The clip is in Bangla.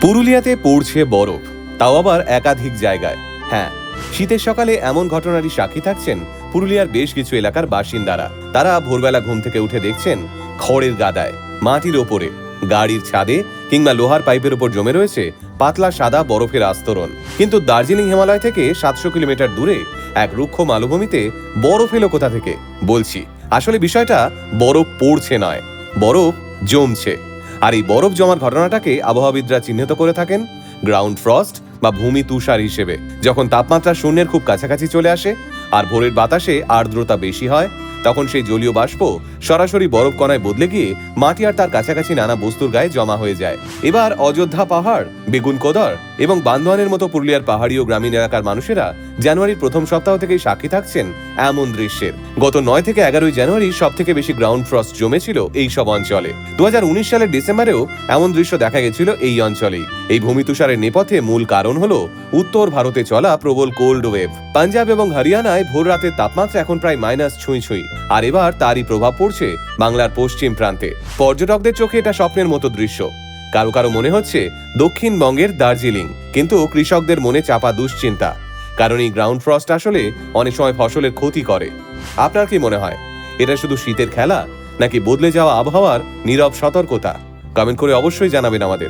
পুরুলিয়াতে পড়ছে বরফ, তাও আবার একাধিক জায়গায়। হ্যাঁ, শীতের সকালে এমন ঘটনারই সাক্ষী থাকছেন পুরুলিয়ার বেশ কিছু এলাকার বাসিন্দারা। তারা ভোরবেলা ঘুম থেকে উঠে দেখছেন খড়ের গাদায়, মাটির ওপরে, গাড়ির ছাদে কিংবা লোহার পাইপের উপর জমে রয়েছে পাতলা সাদা বরফের আস্তরণ। কিন্তু দার্জিলিং হিমালয় থেকে 700 কিলোমিটার দূরে এক রুক্ষ মালভূমিতে বরফ এলো কোথা থেকে? বলছি, আসলে বিষয়টা বরফ পড়ছে নয়, বরফ জমছে। আর এই বরফ জমার ঘটনাটাকে আবহাওয়াবিদরা চিহ্নিত করে থাকেন গ্রাউন্ড ফ্রস্ট বা ভূমি তুষার হিসেবে। যখন তাপমাত্রা শূন্যের খুব কাছাকাছি চলে আসে আর ভোরের বাতাসে আর্দ্রতা বেশি হয়, তখন সেই জলীয় বাষ্প সরাসরি বরফ কণায় বদলে গিয়ে মাটি আর তার কাছাকাছি নানা বস্তুর গায়ে জমা হয়ে যায়। এবার অযোধ্যা পাহাড়, বেগুনকোদর এবং বান্দোয়ানের মতো পুরুলিয়ার পাহাড়ি ও গ্রামীণ এলাকার মানুষেরা জানুয়ারির প্রথম সপ্তাহ থেকেই সাক্ষী থাকছেন এমন দৃশ্যের। গত 9 থেকে 11 জানুয়ারি সব থেকে বেশি গ্রাউন্ড ফ্রস্ট জমেছিল এই সব অঞ্চলে। 2019 সালের ডিসেম্বরেও এমন দৃশ্য দেখা গেছিল এই অঞ্চলেই। এই ভূমি তুষারের নেপথ্যে মূল কারণ হলো উত্তর ভারতে চলা প্রবল কোল্ড ওয়েভ। পাঞ্জাব এবং হরিয়ানায় ভোর রাতের তাপমাত্রা এখন প্রায় মাইনাস ছুঁই। আর এবার তারই প্রভাব পড়ছে বাংলার পশ্চিম প্রান্তে। পর্যটকদের চোখে এটা স্বপ্নের মতো দৃশ্য। কারো কারো মনে হচ্ছে দক্ষিণবঙ্গের দার্জিলিং, কিন্তু কৃষকদের মনে চাপা দুশ্চিন্তা, কারণ এই গ্রাউন্ড ফ্রস্ট আসলে অনেক সময় ফসলের ক্ষতি করে। আপনার কি মনে হয়, এটা শুধু শীতের খেলা নাকি বদলে যাওয়া আবহাওয়ার নীরব সতর্কতা? কমেন্ট করে অবশ্যই জানাবেন আমাদের।